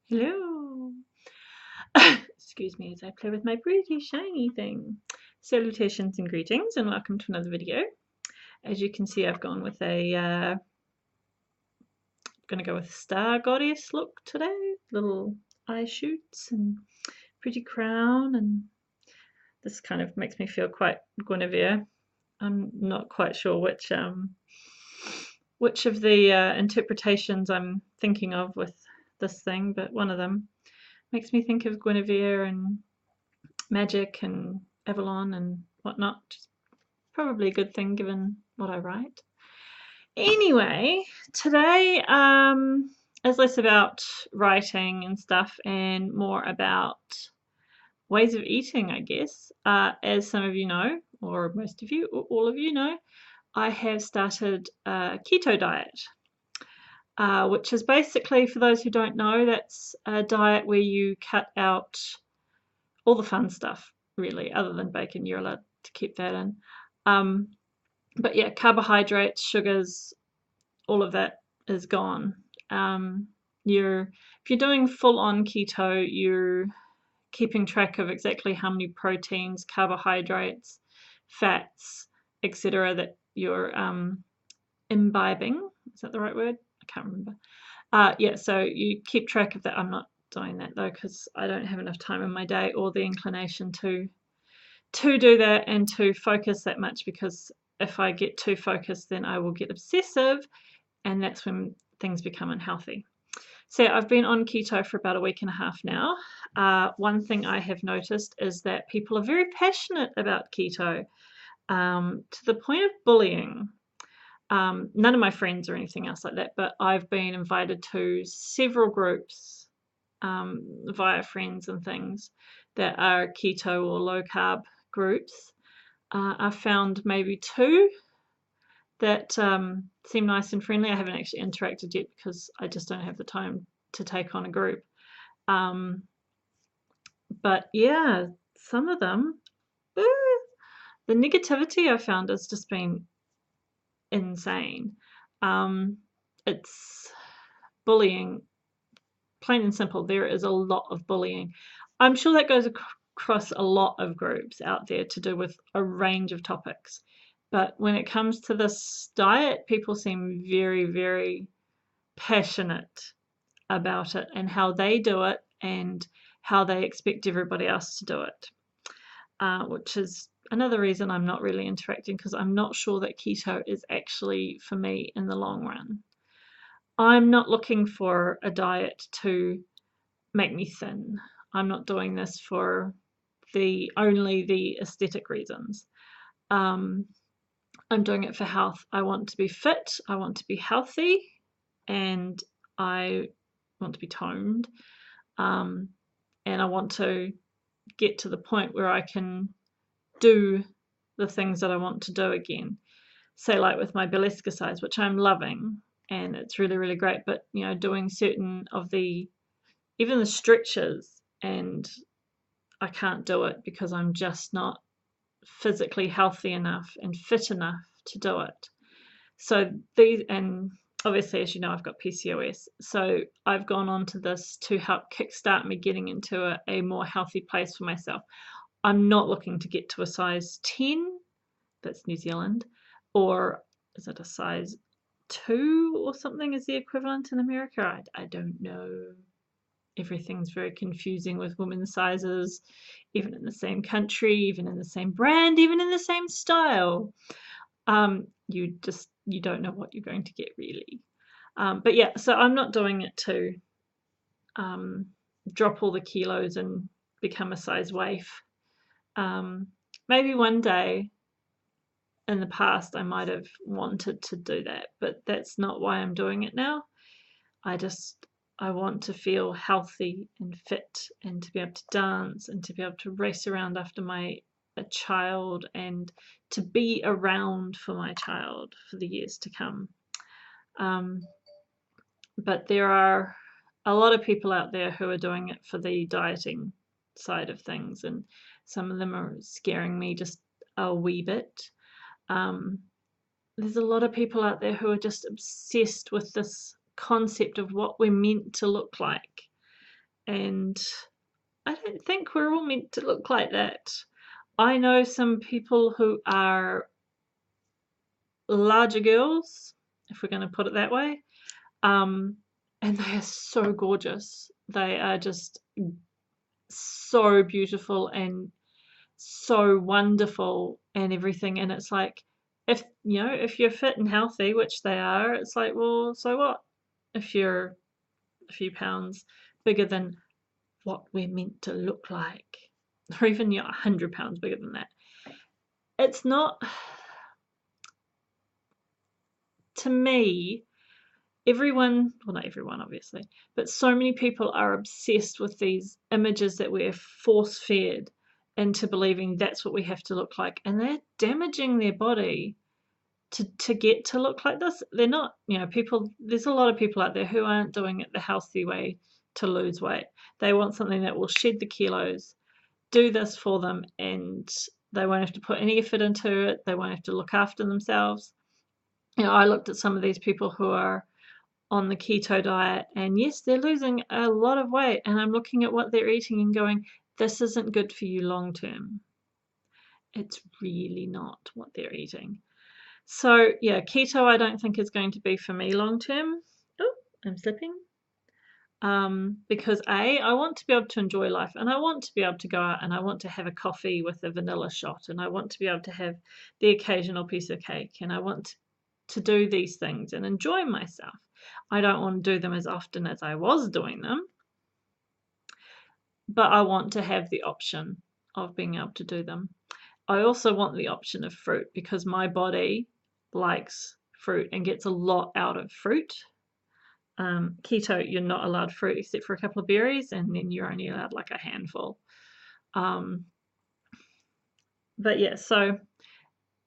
Hello. Excuse me as I play with my pretty shiny thing. Salutations and greetings, and welcome to another video. As you can see, I've gone with gonna go with star goddess look today. Little eye shoots and pretty crown, and this kind of makes me feel quite Guinevere. I'm not quite sure which of the interpretations I'm thinking of with this thing, but one of them makes me think of Guinevere and magic and Avalon and whatnot. Probably a good thing given what I write. Anyway, today is less about writing and stuff and more about ways of eating, I guess. As some of you know, or most of you, or all of you know, I have started a keto diet, which is basically, for those who don't know, that's a diet where you cut out all the fun stuff, really, other than bacon. You're allowed to keep that in. Um, but yeah, carbohydrates, sugars, all of that is gone. If you're doing full on keto, you're keeping track of exactly how many proteins, carbohydrates, fats, etc. that you're imbibing. Is that the right word? I can't remember. Yeah, so you keep track of that. I'm not doing that though because I don't have enough time in my day or the inclination to do that and to focus that much, because if I get too focused then I will get obsessive, and that's when things become unhealthy. So I've been on keto for about a week and a half now. One thing I have noticed is that people are very passionate about keto, to the point of bullying. None of my friends or anything else like that, but I've been invited to several groups via friends and things that are keto or low carb groups. I found maybe two that seem nice and friendly. I haven't actually interacted yet because I just don't have the time to take on a group. But yeah, some of them, the negativity I found has just been insane. It's bullying, plain and simple. There is a lot of bullying. I'm sure that goes across a lot of groups out there to do with a range of topics. But when it comes to this diet, people seem very, very passionate about it and how they do it and how they expect everybody else to do it, which is another reason I'm not really interacting, because I'm not sure that keto is actually for me in the long run. I'm not looking for a diet to make me thin. I'm not doing this for only the aesthetic reasons. I'm doing it for health. I want to be fit, I want to be healthy, and I want to be toned. And I want to get to the point where I can do the things that I want to do again. Say, like with my burlesque exercise, which I'm loving, and it's really, really great, but doing certain of even the stretches, and I can't do it because I'm just not physically healthy enough and fit enough to do it. So and obviously, as you know, I've got PCOS. So I've gone on to this to help kickstart me getting into a more healthy place for myself. I'm not looking to get to a size 10, that's New Zealand, or is it a size 2 or something is the equivalent in America? I don't know. Everything's very confusing with women's sizes, even in the same country, even in the same brand, even in the same style. You don't know what you're going to get, really. But yeah, so I'm not doing it to drop all the kilos and become a size waif. Maybe one day in the past I might have wanted to do that, but that's not why I'm doing it now. I want to feel healthy and fit and to be able to dance and to be able to race around after a child and to be around for my child for the years to come. But there are a lot of people out there who are doing it for the dieting side of things, and some of them are scaring me just a wee bit. There's a lot of people out there who are just obsessed with this concept of what we're meant to look like. and I don't think we're all meant to look like that. I know some people who are larger girls, if we're going to put it that way, um, and they are so gorgeous. They are just so beautiful and so wonderful and everything. And it's like, if if you're fit and healthy, which they are, it's like, well, so what? If you're a few pounds bigger than what we're meant to look like, or even 100 pounds bigger than that. It's not, to me, everyone, well, not everyone, obviously, but so many people are obsessed with these images that we're force fed into believing that's what we have to look like. And they're damaging their body to get to look like this. They're not, people, there's a lot of people out there who aren't doing it the healthy way to lose weight. They want something that will shed the kilos, do this for them, and they won't have to put any effort into it. They won't have to look after themselves. I looked at some of these people who are on the keto diet, and yes, they're losing a lot of weight, and I'm looking at what they're eating and going, this isn't good for you long term. It's really not what they're eating. So yeah, keto I don't think is going to be for me long term. Oh, I'm slipping. Because I want to be able to enjoy life, and I want to be able to go out and I want to have a coffee with a vanilla shot, and I want to be able to have the occasional piece of cake, and I want to do these things and enjoy myself. I don't want to do them as often as I was doing them, but I want to have the option of being able to do them. I also want the option of fruit because my body likes fruit and gets a lot out of fruit. Keto, you're not allowed fruit except for a couple of berries, and then you're only allowed like a handful. But yeah, so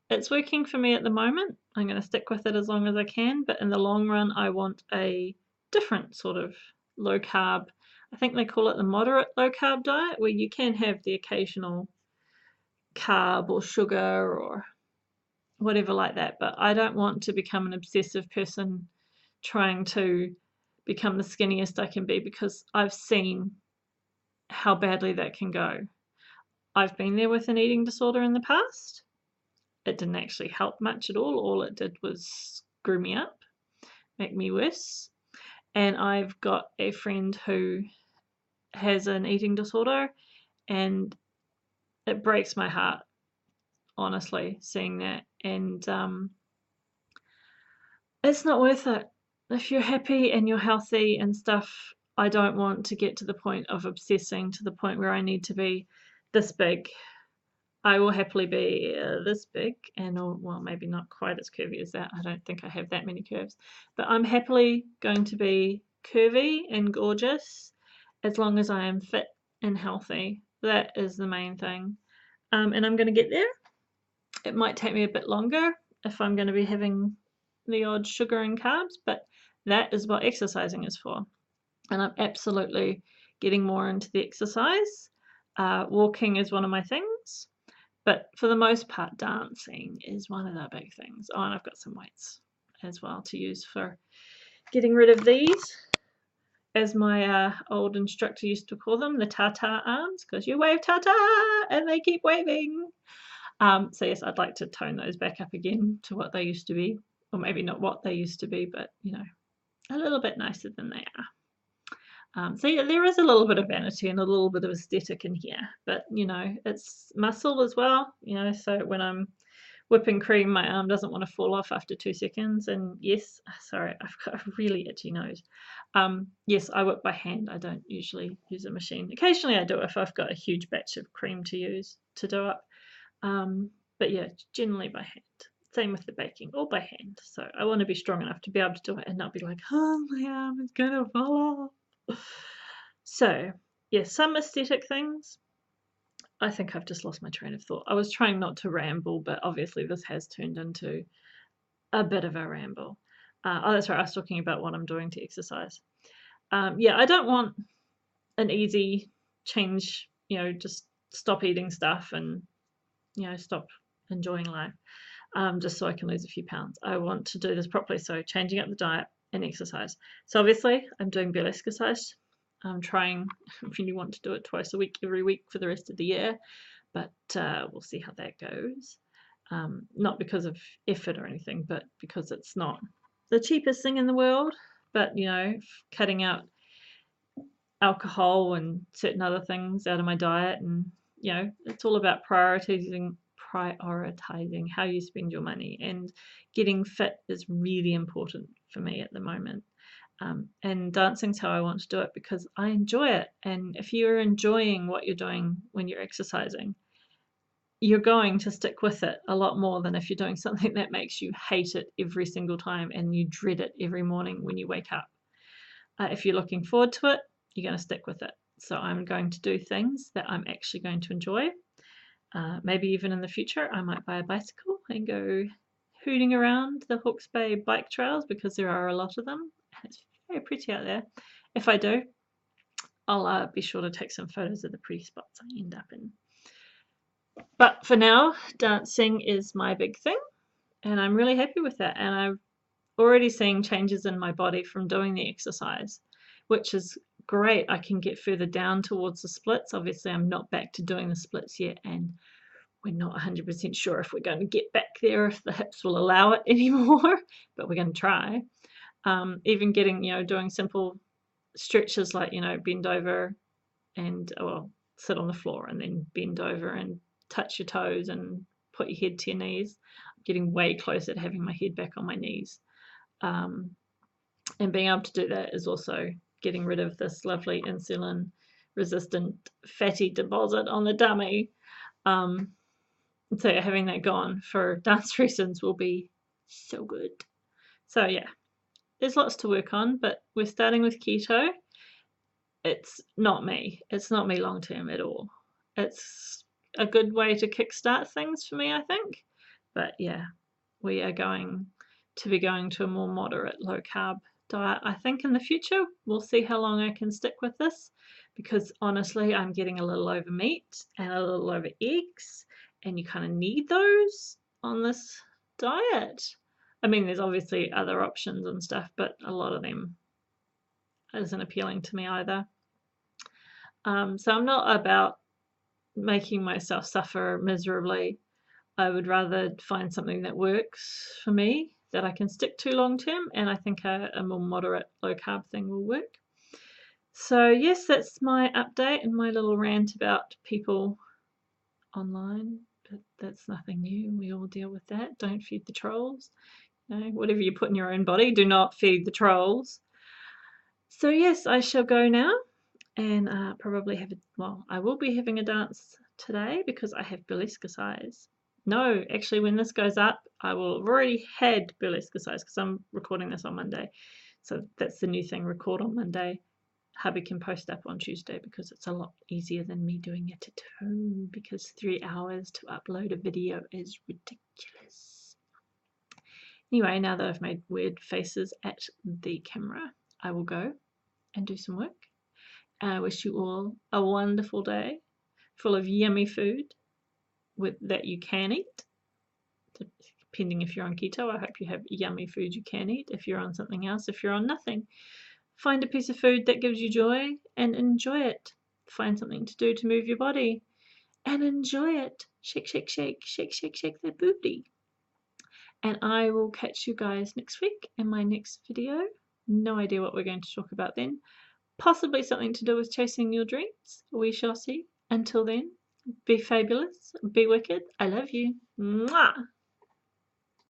it's working for me at the moment. I'm going to stick with it as long as I can, but in the long run, I want a different sort of low carb. I think they call it the moderate low carb diet, where you can have the occasional carb or sugar or whatever like that, but I don't want to become an obsessive person trying to become the skinniest I can be, because I've seen how badly that can go. I've been there with an eating disorder in the past. It didn't actually help much at all. All it did was screw me up, make me worse. And I've got a friend who has an eating disorder, and it breaks my heart, honestly, seeing that. And it's not worth it. If you're happy and you're healthy and stuff, I don't want to get to the point of obsessing to the point where I need to be this big. I will happily be this big, and well, maybe not quite as curvy as that. I don't think I have that many curves, but I'm happily going to be curvy and gorgeous as long as I am fit and healthy. That is the main thing. And I'm going to get there. It might take me a bit longer if I'm going to be having the odd sugar and carbs, but that is what exercising is for. And I'm absolutely getting more into the exercise. Walking is one of my things, but for the most part, dancing is one of the big things. Oh, and I've got some weights as well to use for getting rid of these, as my old instructor used to call them, the Tata arms, because you wave Tata and they keep waving. So yes, I'd like to tone those back up again to what they used to be, or maybe not what they used to be, but a little bit nicer than they are. So yeah, there is a little bit of vanity and a little bit of aesthetic in here, but it's muscle as well. So when I'm whipping cream, my arm doesn't want to fall off after 2 seconds. And yes, sorry, I've got a really itchy nose. Yes, I whip by hand. I don't usually use a machine. Occasionally I do if I've got a huge batch of cream to use to do it. But yeah, generally by hand. Same with the baking, all by hand. So I want to be strong enough to be able to do it and not be like, oh, my arm is going to fall off. So yeah, some aesthetic things. I think I've just lost my train of thought. I was trying not to ramble, but obviously this has turned into a bit of a ramble. Oh, that's right. I was talking about what I'm doing to exercise. Yeah, I don't want an easy change, just stop eating stuff and, stop enjoying life, just so I can lose a few pounds. I want to do this properly, so changing up the diet and exercise. So obviously I'm doing burlesque exercise I'm trying, I really want to do it twice a week, every week for the rest of the year, but we'll see how that goes. Not because of effort or anything, but because it's not the cheapest thing in the world. But you know, cutting out alcohol and certain other things out of my diet, and you know, it's all about prioritizing how you spend your money, and getting fit is really important for me at the moment. And dancing's how I want to do it because I enjoy it. And if you're enjoying what you're doing when you're exercising, you're going to stick with it a lot more than if you're doing something that makes you hate it every single time and you dread it every morning when you wake up. If you're looking forward to it, you're going to stick with it. So I'm going to do things that I'm actually going to enjoy. Maybe even in the future, I might buy a bicycle and go hooting around the Hawke's Bay bike trails because there are a lot of them. It's very pretty out there. If I do, I'll be sure to take some photos of the pretty spots I end up in. But for now, dancing is my big thing, and I'm really happy with that. And I'm already seeing changes in my body from doing the exercise, which is great. I can get further down towards the splits. Obviously, I'm not back to doing the splits yet, and we're not 100% sure if we're going to get back there, if the hips will allow it anymore, but we're going to try. Even getting, you know, doing simple stretches like, you know, bend over and, well, sit on the floor and then bend over and touch your toes and put your head to your knees. I'm getting way closer to having my head back on my knees. And being able to do that is also getting rid of this lovely insulin resistant fatty deposit on the tummy. So having that gone for dance reasons will be so good. So yeah, there's lots to work on, but we're starting with keto. It's not me. It's not me long term at all. It's a good way to kickstart things for me, I think. But yeah, we are going to be going to a more moderate low carb diet, I think, in the future. We'll see how long I can stick with this because honestly, I'm getting a little over meat and a little over eggs, and you kind of need those on this diet. I mean, there's obviously other options and stuff, but a lot of them isn't appealing to me either. So I'm not about making myself suffer miserably. I would rather find something that works for me that I can stick to long term, and I think a more moderate low carb thing will work. So yes, that's my update and my little rant about people online, but that's nothing new. We all deal with that. Don't feed the trolls. You know, whatever you put in your own body, do not feed the trolls. So yes, I shall go now and probably have I will be having a dance today because I have burlesque size. No, actually, when this goes up, I will have already had burlesque size because I'm recording this on Monday. So that's the new thing, record on Monday. Hubby can post up on Tuesday because it's a lot easier than me doing it at home because 3 hours to upload a video is ridiculous. Anyway, now that I've made weird faces at the camera, I will go and do some work. I wish you all a wonderful day full of yummy food that you can eat. Depending if you're on keto, I hope you have yummy food you can eat. If you're on something else, if you're on nothing, find a piece of food that gives you joy and enjoy it. Find something to do to move your body and enjoy it. Shake, shake, shake, shake, shake, shake that booty. And I will catch you guys next week in my next video. No idea what we're going to talk about then. Possibly something to do with chasing your dreams. We shall see. Until then, be fabulous, be wicked. I love you. Mwah!